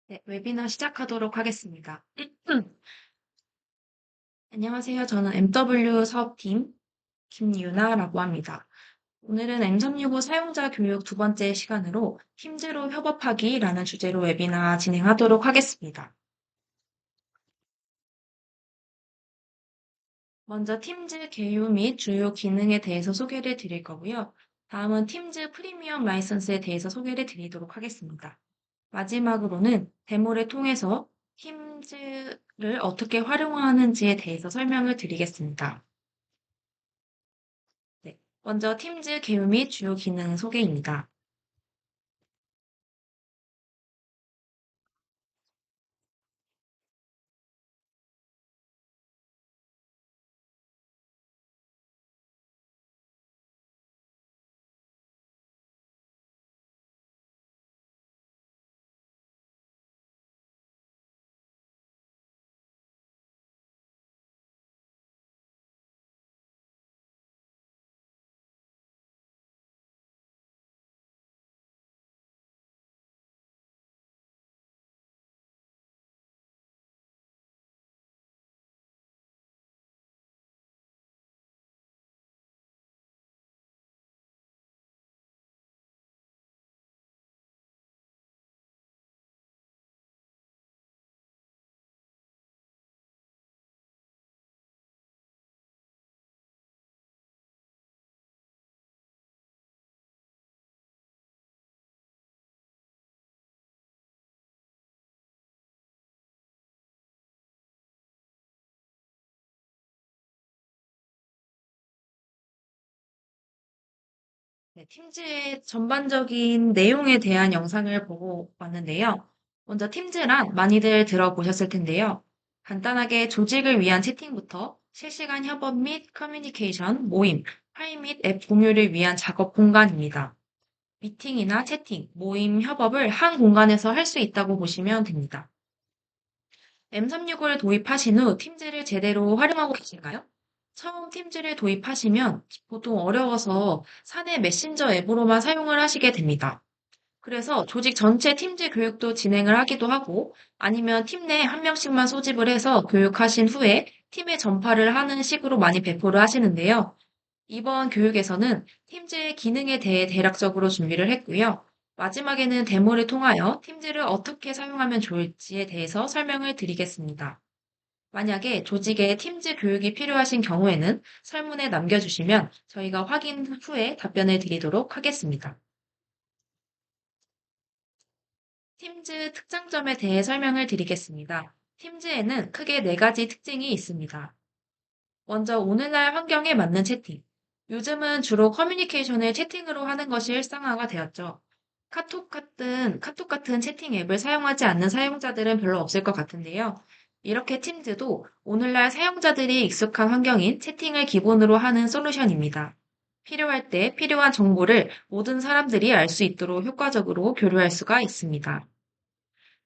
네, 웨비나 시작하도록 하겠습니다. 안녕하세요. 저는 MW 사업팀 김유나라고 합니다. 오늘은 M365 사용자 교육 두 번째 시간으로 팀즈로 협업하기라는 주제로 웨비나 진행하도록 하겠습니다. 먼저 팀즈 개요 및 주요 기능에 대해서 소개를 드릴 거고요. 다음은 팀즈 프리미엄 라이선스에 대해서 소개를 드리도록 하겠습니다. 마지막으로는 데모를 통해서 팀즈를 어떻게 활용하는지에 대해서 설명을 드리겠습니다. 네, 먼저 팀즈 개요 및 주요 기능 소개입니다. 네, 팀즈의 전반적인 내용에 대한 영상을 보고 왔는데요. 먼저 팀즈란 많이들 들어보셨을 텐데요. 간단하게 조직을 위한 채팅부터 실시간 협업 및 커뮤니케이션, 모임, 파일 및 앱 공유를 위한 작업 공간입니다. 미팅이나 채팅, 모임, 협업을 한 공간에서 할 수 있다고 보시면 됩니다. M365를 도입하신 후 팀즈를 제대로 활용하고 계신가요? 처음 팀즈를 도입하시면 보통 어려워서 사내 메신저 앱으로만 사용을 하시게 됩니다. 그래서 조직 전체 팀즈 교육도 진행을 하기도 하고 아니면 팀 내 한 명씩만 소집을 해서 교육하신 후에 팀에 전파를 하는 식으로 많이 배포를 하시는데요. 이번 교육에서는 팀즈의 기능에 대해 대략적으로 준비를 했고요. 마지막에는 데모를 통하여 팀즈를 어떻게 사용하면 좋을지에 대해서 설명을 드리겠습니다. 만약에 조직에 팀즈 교육이 필요하신 경우에는 설문에 남겨주시면 저희가 확인 후에 답변을 드리도록 하겠습니다. 팀즈 특장점에 대해 설명을 드리겠습니다. 팀즈에는 크게 네 가지 특징이 있습니다. 먼저 오늘날 환경에 맞는 채팅. 요즘은 주로 커뮤니케이션을 채팅으로 하는 것이 일상화가 되었죠. 카톡 같은 채팅 앱을 사용하지 않는 사용자들은 별로 없을 것 같은데요. 이렇게 팀즈도 오늘날 사용자들이 익숙한 환경인 채팅을 기본으로 하는 솔루션입니다. 필요할 때 필요한 정보를 모든 사람들이 알 수 있도록 효과적으로 교류할 수가 있습니다.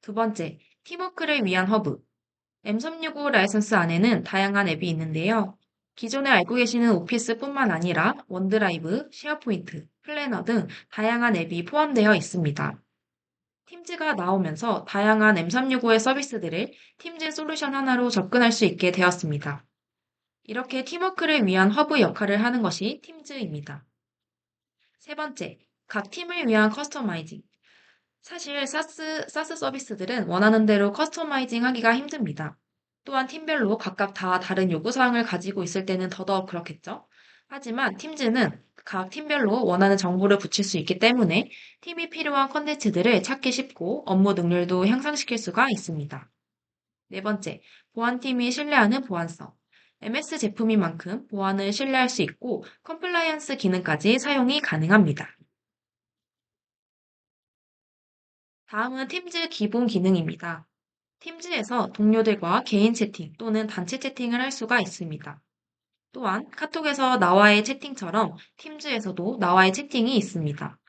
두 번째, 팀워크를 위한 허브. M365 라이선스 안에는 다양한 앱이 있는데요. 기존에 알고 계시는 오피스뿐만 아니라 원드라이브, 쉐어포인트, 플래너 등 다양한 앱이 포함되어 있습니다. 팀즈가 나오면서 다양한 M365의 서비스들을 팀즈 솔루션 하나로 접근할 수 있게 되었습니다. 이렇게 팀워크를 위한 허브 역할을 하는 것이 팀즈입니다. 세 번째, 각 팀을 위한 커스터마이징. 사실 사스 서비스들은 원하는 대로 커스터마이징 하기가 힘듭니다. 또한 팀별로 각각 다 다른 요구사항을 가지고 있을 때는 더더욱 그렇겠죠. 하지만 팀즈는 각 팀별로 원하는 정보를 붙일 수 있기 때문에 팀이 필요한 컨텐츠들을 찾기 쉽고 업무 능률도 향상시킬 수가 있습니다. 네 번째, 보안팀이 신뢰하는 보안성. MS 제품인 만큼 보안을 신뢰할 수 있고 컴플라이언스 기능까지 사용이 가능합니다. 다음은 팀즈 기본 기능입니다. 팀즈에서 동료들과 개인 채팅 또는 단체 채팅을 할 수가 있습니다. 또한 카톡에서 나와의 채팅처럼 팀즈에서도 나와의 채팅이 있습니다.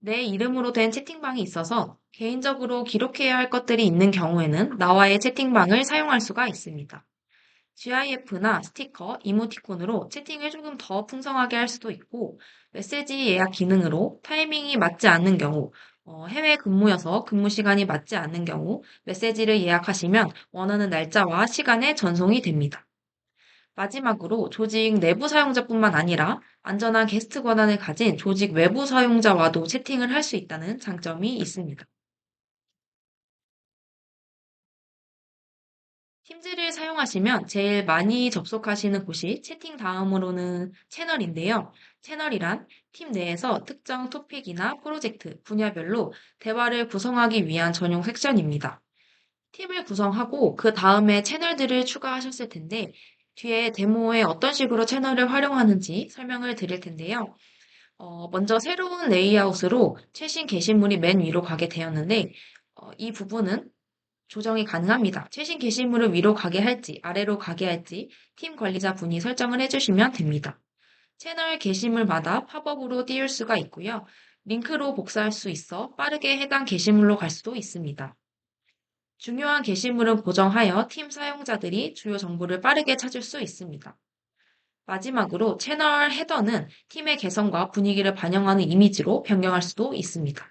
내 이름으로 된 채팅방이 있어서 개인적으로 기록해야 할 것들이 있는 경우에는 나와의 채팅방을 사용할 수가 있습니다. GIF나 스티커, 이모티콘으로 채팅을 조금 더 풍성하게 할 수도 있고, 메시지 예약 기능으로 타이밍이 맞지 않는 경우, 해외 근무여서 근무 시간이 맞지 않는 경우 메시지를 예약하시면 원하는 날짜와 시간에 전송이 됩니다. 마지막으로 조직 내부 사용자뿐만 아니라 안전한 게스트 권한을 가진 조직 외부 사용자와도 채팅을 할 수 있다는 장점이 있습니다. 팀즈를 사용하시면 제일 많이 접속하시는 곳이 채팅 다음으로는 채널인데요. 채널이란 팀 내에서 특정 토픽이나 프로젝트, 분야별로 대화를 구성하기 위한 전용 섹션입니다. 팀을 구성하고 그 다음에 채널들을 추가하셨을 텐데, 뒤에 데모에 어떤 식으로 채널을 활용하는지 설명을 드릴 텐데요. 먼저 새로운 레이아웃으로 최신 게시물이 맨 위로 가게 되었는데, 이 부분은 조정이 가능합니다. 최신 게시물을 위로 가게 할지, 아래로 가게 할지 팀 관리자 분이 설정을 해주시면 됩니다. 채널 게시물마다 팝업으로 띄울 수가 있고요. 링크로 복사할 수 있어 빠르게 해당 게시물로 갈 수도 있습니다. 중요한 게시물은 고정하여 팀 사용자들이 주요 정보를 빠르게 찾을 수 있습니다. 마지막으로 채널 헤더는 팀의 개성과 분위기를 반영하는 이미지로 변경할 수도 있습니다.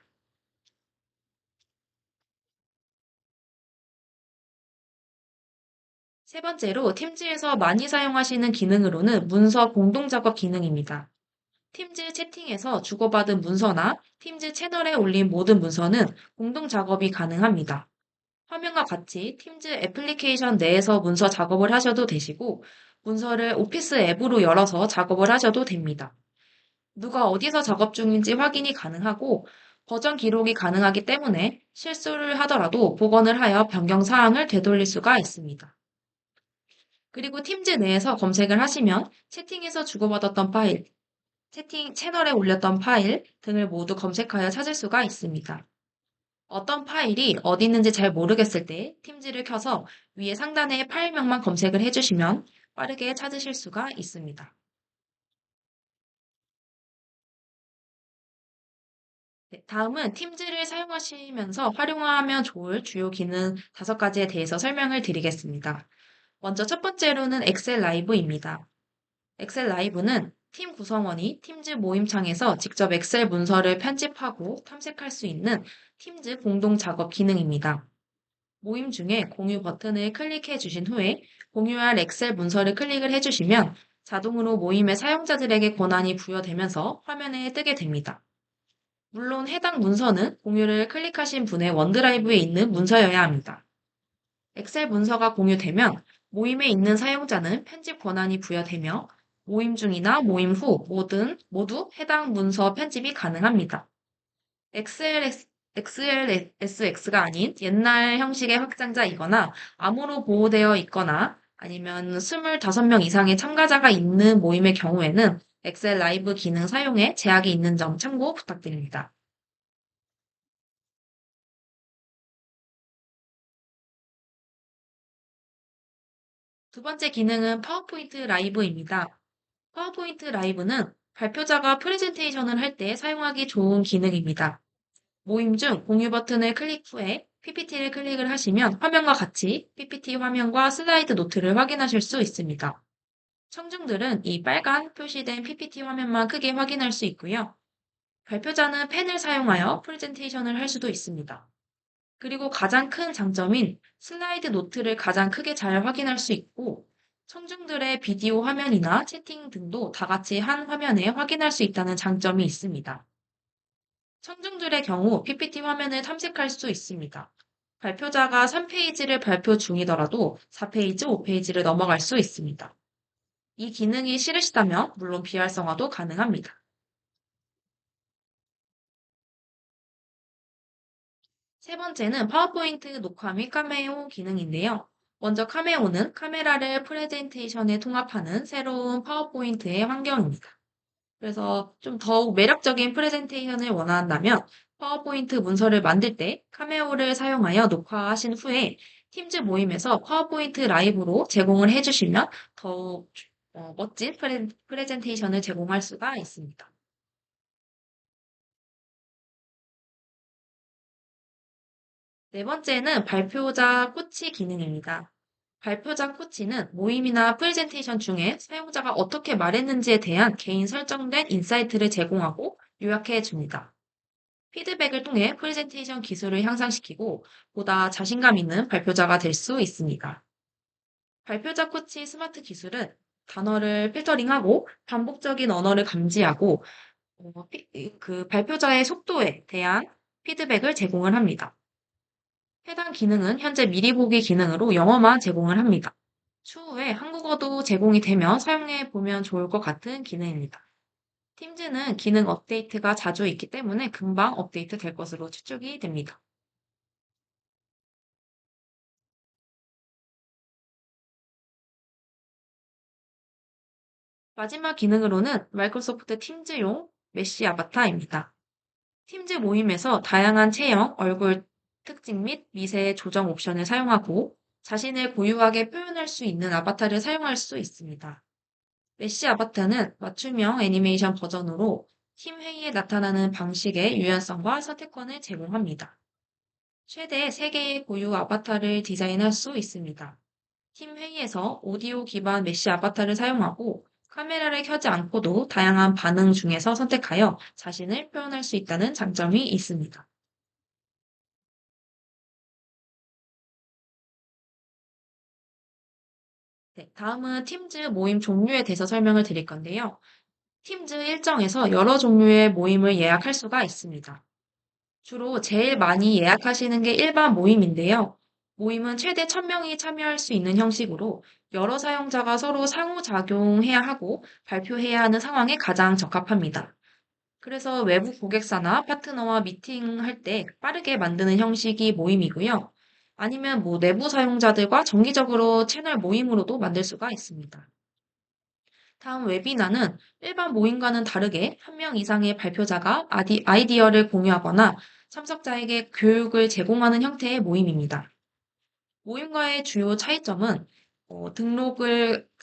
세 번째로 팀즈에서 많이 사용하시는 기능으로는 문서 공동 작업 기능입니다. 팀즈 채팅에서 주고받은 문서나 팀즈 채널에 올린 모든 문서는 공동 작업이 가능합니다. 화면과 같이 팀즈 애플리케이션 내에서 문서 작업을 하셔도 되시고, 문서를 오피스 앱으로 열어서 작업을 하셔도 됩니다. 누가 어디서 작업 중인지 확인이 가능하고, 버전 기록이 가능하기 때문에 실수를 하더라도 복원을 하여 변경 사항을 되돌릴 수가 있습니다. 그리고 팀즈 내에서 검색을 하시면 채팅에서 주고받았던 파일, 채팅 채널에 올렸던 파일 등을 모두 검색하여 찾을 수가 있습니다. 어떤 파일이 어디 있는지 잘 모르겠을 때 팀즈를 켜서 위에 상단에 파일명만 검색을 해주시면 빠르게 찾으실 수가 있습니다. 네, 다음은 팀즈를 사용하시면서 활용하면 좋을 주요 기능 5가지에 대해서 설명을 드리겠습니다. 먼저 첫 번째로는 엑셀 라이브입니다. 엑셀 라이브는 팀 구성원이 팀즈 모임창에서 직접 엑셀 문서를 편집하고 탐색할 수 있는 팀즈 공동 작업 기능입니다. 모임 중에 공유 버튼을 클릭해 주신 후에 공유할 엑셀 문서를 클릭을 해주시면 자동으로 모임의 사용자들에게 권한이 부여되면서 화면에 뜨게 됩니다. 물론 해당 문서는 공유를 클릭하신 분의 원드라이브에 있는 문서여야 합니다. 엑셀 문서가 공유되면 모임에 있는 사용자는 편집 권한이 부여되며 모임 중이나 모임 후 모두 해당 문서 편집이 가능합니다. XLSX가 아닌 옛날 형식의 확장자이거나 암호로 보호되어 있거나 아니면 25명 이상의 참가자가 있는 모임의 경우에는 엑셀 라이브 기능 사용에 제약이 있는 점 참고 부탁드립니다. 두 번째 기능은 파워포인트 라이브입니다. 파워포인트 라이브는 발표자가 프레젠테이션을 할 때 사용하기 좋은 기능입니다. 모임 중 공유 버튼을 클릭 후에 PPT를 클릭을 하시면 화면과 같이 PPT 화면과 슬라이드 노트를 확인하실 수 있습니다. 청중들은 이 빨간 표시된 PPT 화면만 크게 확인할 수 있고요. 발표자는 펜을 사용하여 프레젠테이션을 할 수도 있습니다. 그리고 가장 큰 장점인 슬라이드 노트를 가장 크게 잘 확인할 수 있고, 청중들의 비디오 화면이나 채팅 등도 다 같이 한 화면에 확인할 수 있다는 장점이 있습니다. 청중들의 경우 PPT 화면을 탐색할 수 있습니다. 발표자가 3페이지를 발표 중이더라도 4페이지, 5페이지를 넘어갈 수 있습니다. 이 기능이 싫으시다면 물론 비활성화도 가능합니다. 세 번째는 파워포인트 녹화 및 카메오 기능인데요. 먼저 카메오는 카메라를 프레젠테이션에 통합하는 새로운 파워포인트의 환경입니다. 그래서 좀 더욱 매력적인 프레젠테이션을 원한다면 파워포인트 문서를 만들 때 카메오를 사용하여 녹화하신 후에 팀즈 모임에서 파워포인트 라이브로 제공을 해주시면 더욱 멋진 프레젠테이션을 제공할 수가 있습니다. 네 번째는 발표자 코치 기능입니다. 발표자 코치는 모임이나 프레젠테이션 중에 사용자가 어떻게 말했는지에 대한 개인 설정된 인사이트를 제공하고 요약해 줍니다. 피드백을 통해 프레젠테이션 기술을 향상시키고 보다 자신감 있는 발표자가 될 수 있습니다. 발표자 코치 스마트 기술은 단어를 필터링하고 반복적인 언어를 감지하고 그 발표자의 속도에 대한 피드백을 제공을 합니다. 해당 기능은 현재 미리 보기 기능으로 영어만 제공을 합니다. 추후에 한국어도 제공이 되면 사용해 보면 좋을 것 같은 기능입니다. 팀즈는 기능 업데이트가 자주 있기 때문에 금방 업데이트 될 것으로 추측이 됩니다. 마지막 기능으로는 마이크로소프트 팀즈용 메시 아바타입니다. 팀즈 모임에서 다양한 체형, 얼굴 특징 및 미세 조정 옵션을 사용하고 자신을 고유하게 표현할 수 있는 아바타를 사용할 수 있습니다. 메시 아바타는 맞춤형 애니메이션 버전으로 팀 회의에 나타나는 방식의 유연성과 선택권을 제공합니다. 최대 3개의 고유 아바타를 디자인할 수 있습니다. 팀 회의에서 오디오 기반 메시 아바타를 사용하고 카메라를 켜지 않고도 다양한 반응 중에서 선택하여 자신을 표현할 수 있다는 장점이 있습니다. 네, 다음은 팀즈 모임 종류에 대해서 설명을 드릴 건데요. 팀즈 일정에서 여러 종류의 모임을 예약할 수가 있습니다. 주로 제일 많이 예약하시는 게 일반 모임인데요. 모임은 최대 1000명이 참여할 수 있는 형식으로 여러 사용자가 서로 상호작용해야 하고 발표해야 하는 상황에 가장 적합합니다. 그래서 외부 고객사나 파트너와 미팅할 때 빠르게 만드는 형식이 모임이고요. 아니면 내부 사용자들과 정기적으로 채널 모임으로도 만들 수가 있습니다. 다음 웨비나는 일반 모임과는 다르게 한 명 이상의 발표자가 아이디어를 공유하거나 참석자에게 교육을 제공하는 형태의 모임입니다. 모임과의 주요 차이점은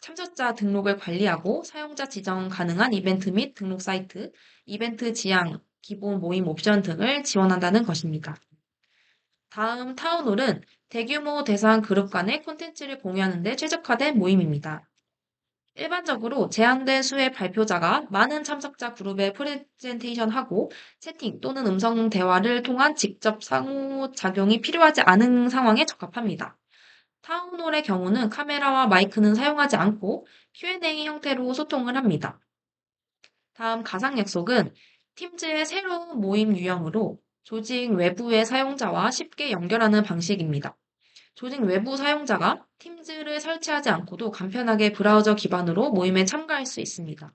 참석자 등록을 관리하고 사용자 지정 가능한 이벤트 및 등록 사이트, 이벤트 지향, 기본 모임 옵션 등을 지원한다는 것입니다. 다음 타운홀은 대규모 대상 그룹 간의 콘텐츠를 공유하는 데 최적화된 모임입니다. 일반적으로 제한된 수의 발표자가 많은 참석자 그룹에 프레젠테이션하고 채팅 또는 음성 대화를 통한 직접 상호작용이 필요하지 않은 상황에 적합합니다. 타운홀의 경우는 카메라와 마이크는 사용하지 않고 Q&A 형태로 소통을 합니다. 다음 가상 약속은 팀즈의 새로운 모임 유형으로 조직 외부의 사용자와 쉽게 연결하는 방식입니다. 조직 외부 사용자가 팀즈를 설치하지 않고도 간편하게 브라우저 기반으로 모임에 참가할 수 있습니다.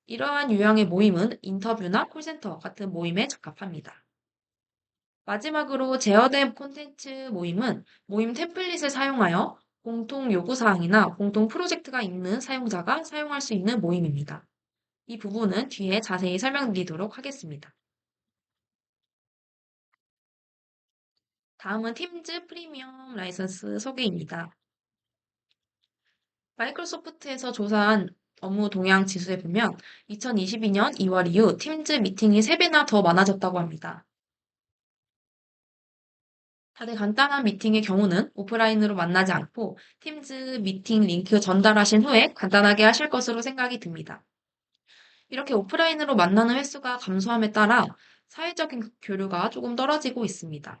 이러한 유형의 모임은 인터뷰나 콜센터 같은 모임에 적합합니다. 마지막으로 제어된 콘텐츠 모임은 모임 템플릿을 사용하여 공통 요구사항이나 공통 프로젝트가 있는 사용자가 사용할 수 있는 모임입니다. 이 부분은 뒤에 자세히 설명드리도록 하겠습니다. 다음은 팀즈 프리미엄 라이선스 소개입니다. 마이크로소프트에서 조사한 업무 동향 지수에 보면 2022년 2월 이후 팀즈 미팅이 3배나 더 많아졌다고 합니다. 다들 간단한 미팅의 경우는 오프라인으로 만나지 않고 팀즈 미팅 링크 전달하신 후에 간단하게 하실 것으로 생각이 듭니다. 이렇게 오프라인으로 만나는 횟수가 감소함에 따라 사회적인 교류가 조금 떨어지고 있습니다.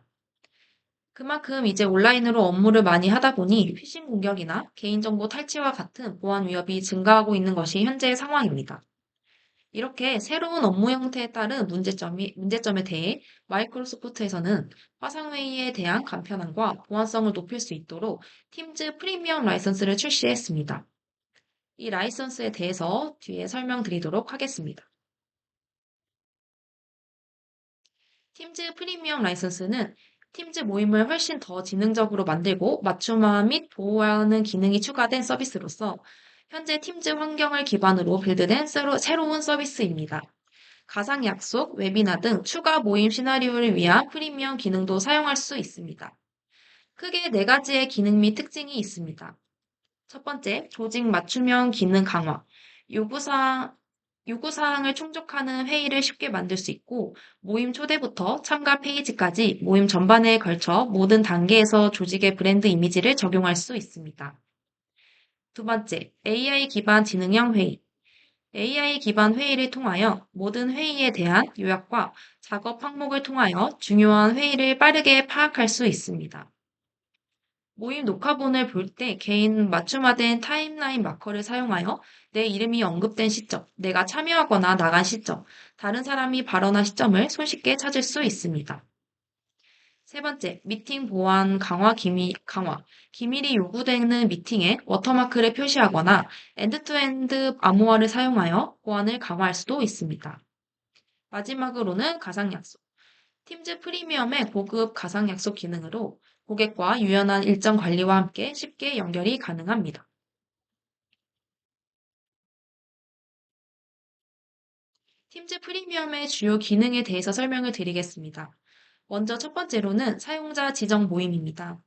그만큼 이제 온라인으로 업무를 많이 하다 보니 피싱 공격이나 개인정보 탈취와 같은 보안 위협이 증가하고 있는 것이 현재의 상황입니다. 이렇게 새로운 업무 형태에 따른 문제점에 대해 마이크로소프트에서는 화상회의에 대한 간편함과 보안성을 높일 수 있도록 팀즈 프리미엄 라이선스를 출시했습니다. 이 라이선스에 대해서 뒤에 설명드리도록 하겠습니다. 팀즈 프리미엄 라이선스는 팀즈 모임을 훨씬 더 지능적으로 만들고 맞춤화 및 보호하는 기능이 추가된 서비스로서 현재 팀즈 환경을 기반으로 빌드된 새로운 서비스입니다. 가상 약속, 웨비나 등 추가 모임 시나리오를 위한 프리미엄 기능도 사용할 수 있습니다. 크게 4가지의 기능 및 특징이 있습니다. 첫 번째, 조직 맞춤형 기능 강화. 요구사항을 충족하는 회의를 쉽게 만들 수 있고, 모임 초대부터 참가 페이지까지 모임 전반에 걸쳐 모든 단계에서 조직의 브랜드 이미지를 적용할 수 있습니다. 두 번째, AI 기반 지능형 회의. AI 기반 회의를 통하여 모든 회의에 대한 요약과 작업 항목을 통하여 중요한 회의를 빠르게 파악할 수 있습니다. 모임 녹화본을 볼 때 개인 맞춤화된 타임라인 마커를 사용하여 내 이름이 언급된 시점, 내가 참여하거나 나간 시점, 다른 사람이 발언한 시점을 손쉽게 찾을 수 있습니다. 세 번째, 미팅 보안 강화. 기밀이 요구되는 미팅에 워터마크를 표시하거나 엔드투엔드 암호화를 사용하여 보안을 강화할 수도 있습니다. 마지막으로는 가상약속. 팀즈 프리미엄의 고급 가상약속 기능으로 고객과 유연한 일정 관리와 함께 쉽게 연결이 가능합니다. 팀즈 프리미엄의 주요 기능에 대해서 설명을 드리겠습니다. 먼저 첫 번째로는 사용자 지정 모임입니다.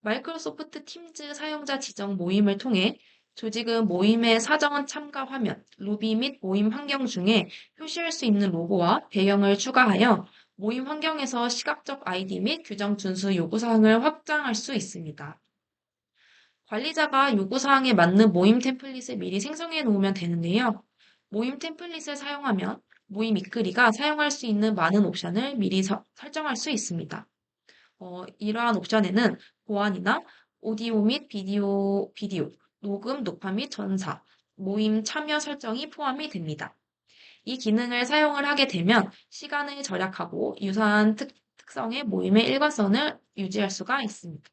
마이크로소프트 팀즈 사용자 지정 모임을 통해 조직은 모임의 사전 참가 화면, 로비 및 모임 환경 중에 표시할 수 있는 로고와 배경을 추가하여 모임 환경에서 시각적 아이디 및 규정 준수 요구사항을 확장할 수 있습니다. 관리자가 요구사항에 맞는 모임 템플릿을 미리 생성해 놓으면 되는데요. 모임 템플릿을 사용하면 모임 이끌이가 사용할 수 있는 많은 옵션을 미리 설정할 수 있습니다. 이러한 옵션에는 보안이나 오디오 및 비디오, 녹음, 녹화 및 전사, 모임 참여 설정이 포함이 됩니다. 이 기능을 사용을 하게 되면 시간을 절약하고 유사한 특성의 모임의 일관성을 유지할 수가 있습니다.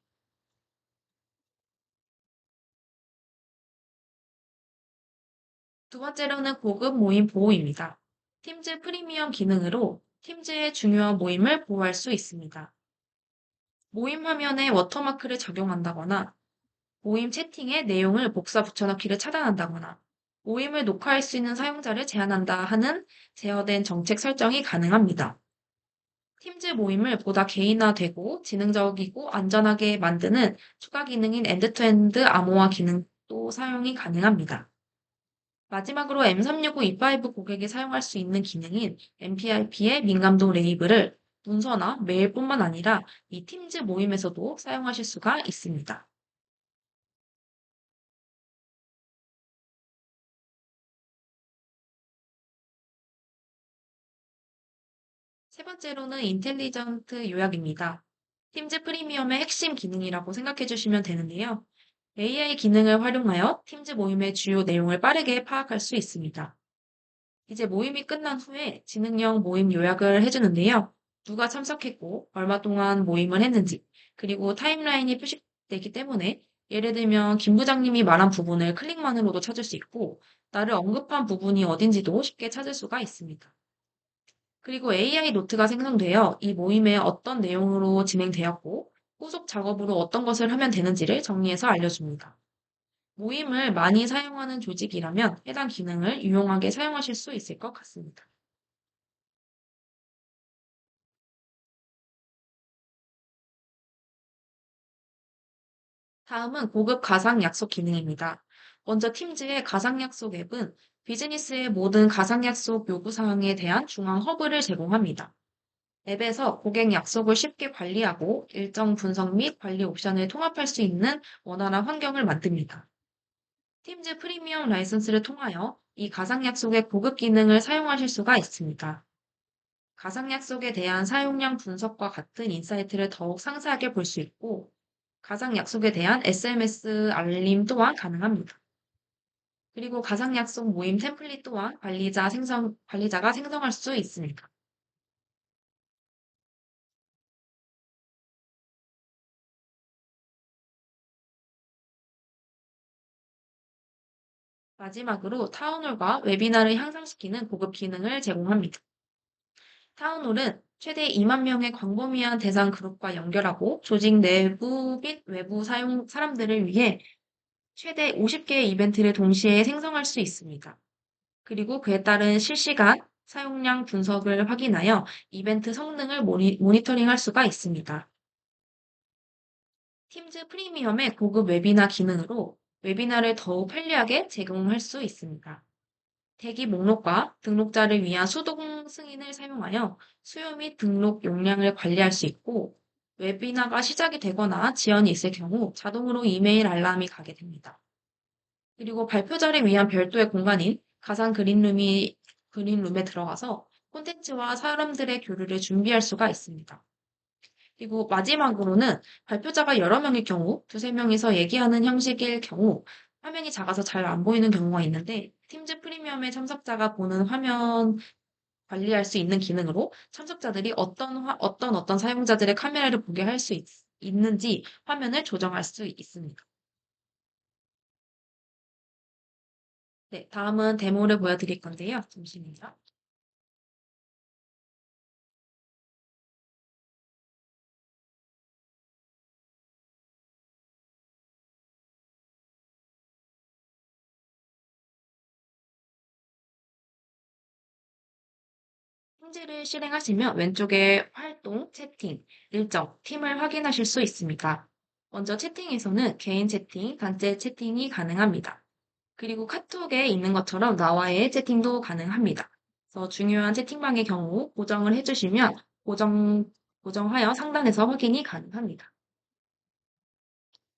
두 번째로는 고급 모임 보호입니다. 팀즈 프리미엄 기능으로 팀즈의 중요한 모임을 보호할 수 있습니다. 모임 화면에 워터마크를 적용한다거나 모임 채팅에 내용을 복사 붙여넣기를 차단한다거나 모임을 녹화할 수 있는 사용자를 제한한다 하는 제어된 정책 설정이 가능합니다. 팀즈 모임을 보다 개인화되고 지능적이고 안전하게 만드는 추가 기능인 엔드투엔드 암호화 기능도 사용이 가능합니다. 마지막으로 M365 E5 고객이 사용할 수 있는 기능인 MPIP의 민감도 레이블을 문서나 메일뿐만 아니라 이 팀즈 모임에서도 사용하실 수가 있습니다. 세 번째로는 인텔리전트 요약입니다. 팀즈 프리미엄의 핵심 기능이라고 생각해 주시면 되는데요. AI 기능을 활용하여 팀즈 모임의 주요 내용을 빠르게 파악할 수 있습니다. 이제 모임이 끝난 후에 지능형 모임 요약을 해주는데요. 누가 참석했고, 얼마 동안 모임을 했는지, 그리고 타임라인이 표시되기 때문에 예를 들면 김 부장님이 말한 부분을 클릭만으로도 찾을 수 있고, 나를 언급한 부분이 어딘지도 쉽게 찾을 수가 있습니다. 그리고 AI 노트가 생성되어 이 모임에 어떤 내용으로 진행되었고, 후속 작업으로 어떤 것을 하면 되는지를 정리해서 알려줍니다. 모임을 많이 사용하는 조직이라면 해당 기능을 유용하게 사용하실 수 있을 것 같습니다. 다음은 고급 가상 약속 기능입니다. 먼저 팀즈의 가상 약속 앱은 비즈니스의 모든 가상 약속 요구 사항에 대한 중앙 허브를 제공합니다. 앱에서 고객 약속을 쉽게 관리하고 일정 분석 및 관리 옵션을 통합할 수 있는 원활한 환경을 만듭니다. 팀즈 프리미엄 라이선스를 통하여 이 가상 약속의 고급 기능을 사용하실 수가 있습니다. 가상 약속에 대한 사용량 분석과 같은 인사이트를 더욱 상세하게 볼 수 있고, 가상 약속에 대한 SMS 알림 또한 가능합니다. 그리고 가상 약속 모임 템플릿 또한 관리자가 생성할 수 있습니다. 마지막으로 타운홀과 웨비나를 향상시키는 고급 기능을 제공합니다. 타운홀은 최대 2만 명의 광범위한 대상 그룹과 연결하고 조직 내부 및 외부 사람들을 위해 최대 50개의 이벤트를 동시에 생성할 수 있습니다. 그리고 그에 따른 실시간 사용량 분석을 확인하여 이벤트 성능을 모니터링할 수가 있습니다. 팀즈 프리미엄의 고급 웨비나 기능으로 웨비나를 더욱 편리하게 제공할 수 있습니다. 대기 목록과 등록자를 위한 수동 승인을 사용하여 수요 및 등록 용량을 관리할 수 있고, 웨비나가 시작이 되거나 지연이 있을 경우 자동으로 이메일 알람이 가게 됩니다. 그리고 발표자를 위한 별도의 공간인 가상 그린룸에 들어가서 콘텐츠와 사람들의 교류를 준비할 수가 있습니다. 그리고 마지막으로는 발표자가 여러 명일 경우, 두세 명이서 얘기하는 형식일 경우, 화면이 작아서 잘 안 보이는 경우가 있는데, 팀즈 프리미엄의 참석자가 보는 화면 관리할 수 있는 기능으로 참석자들이 어떤 사용자들의 카메라를 보게 할 수 있는지 화면을 조정할 수 있습니다. 네, 다음은 데모를 보여드릴 건데요. 잠시만요. 통지를 실행하시면 왼쪽에 활동, 채팅, 일정, 팀을 확인하실 수 있습니다. 먼저 채팅에서는 개인 채팅, 단체 채팅이 가능합니다. 그리고 카톡에 있는 것처럼 나와의 채팅도 가능합니다. 그래서 중요한 채팅방의 경우 고정을 해주시면 고정하여 상단에서 확인이 가능합니다.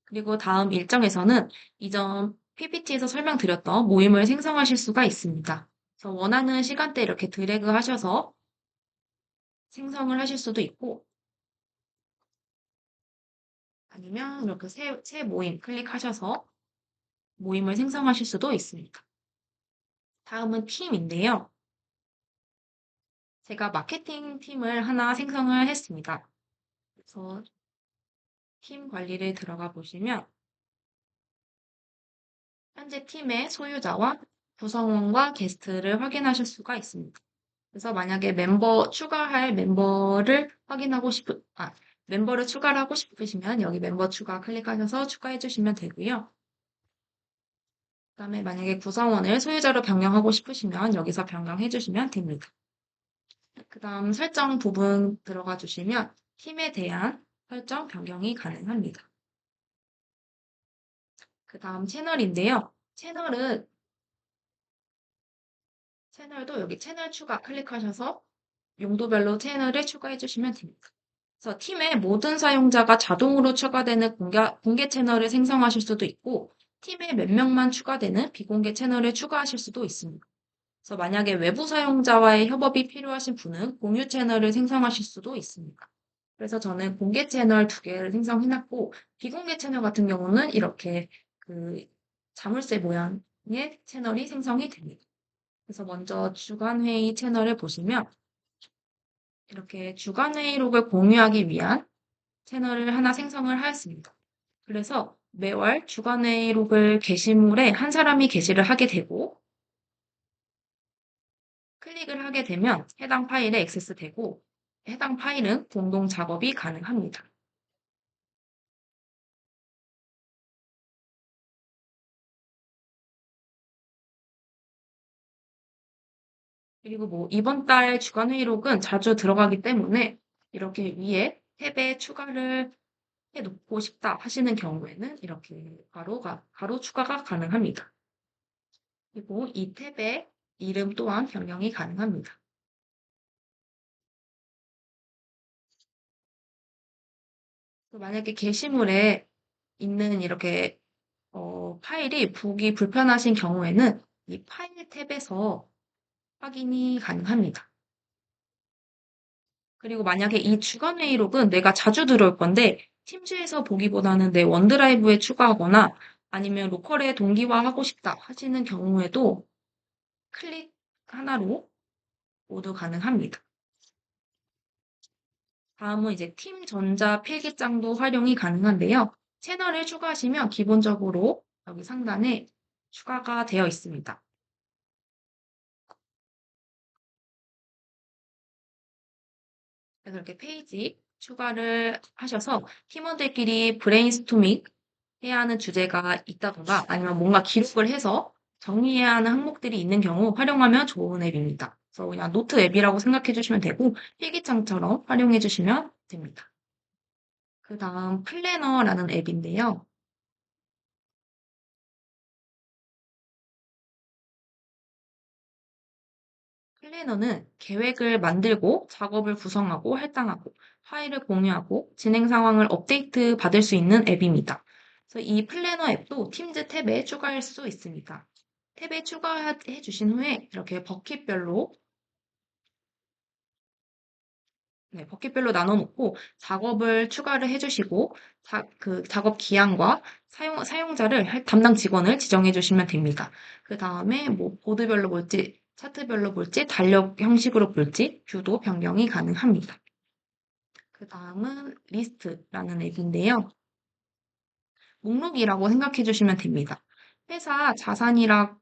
그리고 다음 일정에서는 이전 PPT에서 설명드렸던 모임을 생성하실 수가 있습니다. 그래서 원하는 시간대 이렇게 드래그 하셔서 생성을 하실 수도 있고, 아니면 이렇게 새 모임 클릭하셔서 모임을 생성하실 수도 있습니다. 다음은 팀인데요. 제가 마케팅 팀을 하나 생성을 했습니다. 그래서 팀 관리를 들어가 보시면 현재 팀의 소유자와 구성원과 게스트를 확인하실 수가 있습니다. 그래서 만약에 추가할 멤버를 추가를 하고 싶으시면 여기 멤버 추가 클릭하셔서 추가해 주시면 되고요. 그다음에 만약에 구성원을 소유자로 변경하고 싶으시면 여기서 변경해 주시면 됩니다. 그다음 설정 부분 들어가 주시면 팀에 대한 설정 변경이 가능합니다. 그다음 채널인데요. 채널도 여기 채널 추가 클릭하셔서 용도별로 채널을 추가해 주시면 됩니다. 그래서 팀의 모든 사용자가 자동으로 추가되는 공개 채널을 생성하실 수도 있고, 팀에 몇 명만 추가되는 비공개 채널을 추가하실 수도 있습니다. 그래서 만약에 외부 사용자와의 협업이 필요하신 분은 공유 채널을 생성하실 수도 있습니다. 그래서 저는 공개 채널 두 개를 생성해놨고, 비공개 채널 같은 경우는 이렇게 그 자물쇠 모양의 채널이 생성이 됩니다. 그래서 먼저 주간회의 채널을 보시면 이렇게 주간회의록을 공유하기 위한 채널을 하나 생성을 하였습니다. 그래서 매월 주간회의록을 게시물에 한 사람이 게시를 하게 되고 클릭을 하게 되면 해당 파일에 액세스되고 해당 파일은 공동 작업이 가능합니다. 그리고 이번 달 주간회의록은 자주 들어가기 때문에 이렇게 위에 탭에 추가를 해 놓고 싶다 하시는 경우에는 이렇게 바로 추가가 가능합니다. 그리고 이 탭의 이름 또한 변경이 가능합니다. 만약에 게시물에 있는 이렇게 파일이 보기 불편하신 경우에는 이 파일 탭에서 확인이 가능합니다. 그리고 만약에 이 주간 회의록은 내가 자주 들어올 건데 팀즈에서 보기보다는 내 원드라이브에 추가하거나 아니면 로컬에 동기화하고 싶다 하시는 경우에도 클릭 하나로 모두 가능합니다. 다음은 이제 팀 전자 필기장도 활용이 가능한데요. 채널을 추가하시면 기본적으로 여기 상단에 추가가 되어 있습니다. 그래서 이렇게 페이지 추가를 하셔서 팀원들끼리 브레인스토밍 해야 하는 주제가 있다던가 아니면 뭔가 기록을 해서 정리해야 하는 항목들이 있는 경우 활용하면 좋은 앱입니다. 그래서 그냥 노트 앱이라고 생각해 주시면 되고 필기장처럼 활용해 주시면 됩니다. 그 다음 플래너라는 앱인데요. 플래너는 계획을 만들고 작업을 구성하고 할당하고 파일을 공유하고 진행 상황을 업데이트 받을 수 있는 앱입니다. 그래서 이 플래너 앱도 팀즈 탭에 추가할 수 있습니다. 탭에 추가해 주신 후에 이렇게 버킷별로 네, 버킷별로 나눠 놓고 작업을 추가를 해주시고 그 작업 기한과 사용자를 담당 직원을 지정해 주시면 됩니다. 그 다음에 뭐 보드별로 볼지 차트별로 볼지 달력 형식으로 볼지 뷰도 변경이 가능합니다. 그 다음은 리스트라는 앱인데요. 목록이라고 생각해 주시면 됩니다. 회사 자산이나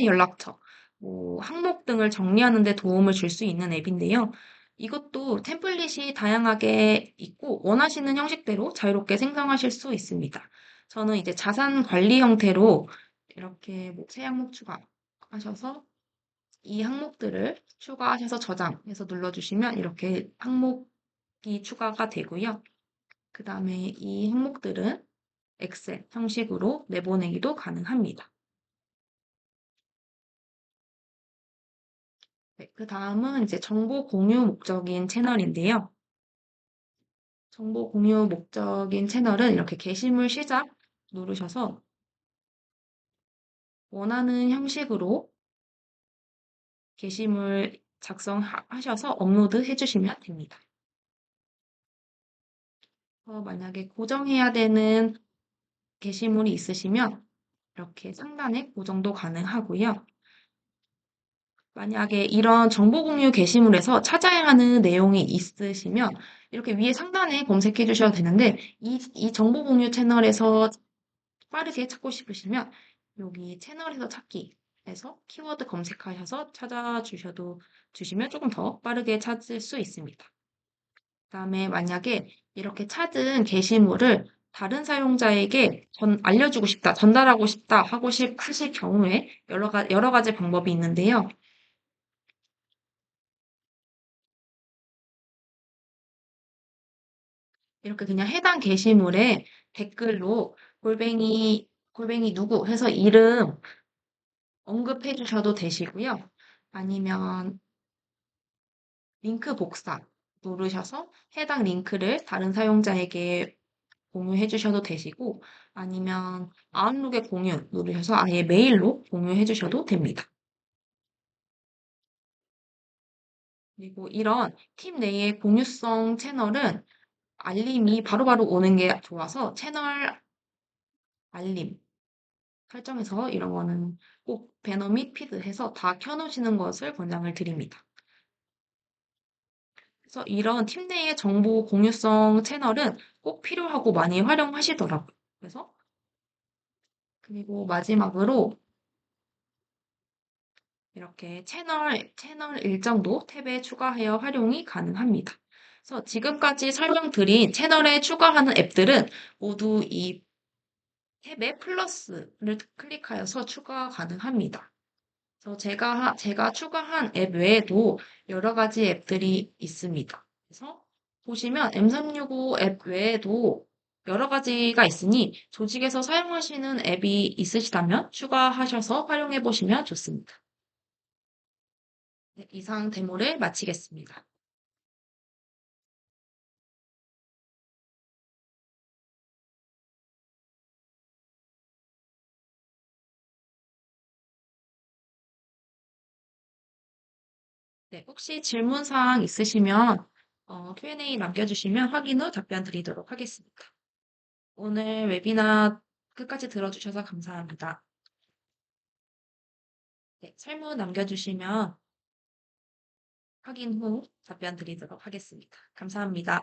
연락처, 뭐 항목 등을 정리하는 데 도움을 줄 수 있는 앱인데요. 이것도 템플릿이 다양하게 있고 원하시는 형식대로 자유롭게 생성하실 수 있습니다. 저는 이제 자산 관리 형태로 이렇게 뭐새 항목 추가하셔서 이 항목들을 추가하셔서 저장해서 눌러주시면 이렇게 항목이 추가가 되고요. 그 다음에 이 항목들은 엑셀 형식으로 내보내기도 가능합니다. 네, 그 다음은 이제 정보 공유 목적인 채널인데요. 정보 공유 목적인 채널은 이렇게 게시물 시작 누르셔서 원하는 형식으로 게시물 작성하셔서 업로드 해주시면 됩니다. 만약에 고정해야 되는 게시물이 있으시면 이렇게 상단에 고정도 가능하고요. 만약에 이런 정보 공유 게시물에서 찾아야 하는 내용이 있으시면 이렇게 위에 상단에 검색해 주셔도 되는데 이 정보 공유 채널에서 빠르게 찾고 싶으시면 여기 채널에서 찾기에서 키워드 검색하셔서 주시면 조금 더 빠르게 찾을 수 있습니다. 그다음에 만약에 이렇게 찾은 게시물을 다른 사용자에게 알려주고 싶다, 전달하고 싶다 하실 경우에 여러 가지 방법이 있는데요. 이렇게 그냥 해당 게시물에 댓글로 골뱅이 누구 해서 이름 언급해 주셔도 되시고요. 아니면 링크 복사 누르셔서 해당 링크를 다른 사용자에게 공유해 주셔도 되시고, 아니면 아웃룩에 공유 누르셔서 아예 메일로 공유해 주셔도 됩니다. 그리고 이런 팀 내의 공유성 채널은 알림이 바로바로 오는 게 좋아서 채널 알림 설정해서 이런 거는 꼭 배너 및 피드 해서 다 켜놓으시는 것을 권장을 드립니다. 그래서 이런 팀 내의 정보 공유성 채널은 꼭 필요하고 많이 활용하시더라고요. 그래서 그리고 마지막으로 이렇게 채널 일정도 탭에 추가하여 활용이 가능합니다. 그래서 지금까지 설명드린 채널에 추가하는 앱들은 모두 이 탭에 플러스를 클릭하여서 추가 가능합니다. 그래서 제가 추가한 앱 외에도 여러 가지 앱들이 있습니다. 그래서 보시면 M365 앱 외에도 여러 가지가 있으니 조직에서 사용하시는 앱이 있으시다면 추가하셔서 활용해 보시면 좋습니다. 네, 이상 데모를 마치겠습니다. 네, 혹시 질문 사항 있으시면 Q&A 남겨주시면 확인 후 답변 드리도록 하겠습니다. 오늘 웨비나 끝까지 들어주셔서 감사합니다. 네, 설문 남겨주시면 확인 후 답변 드리도록 하겠습니다. 감사합니다.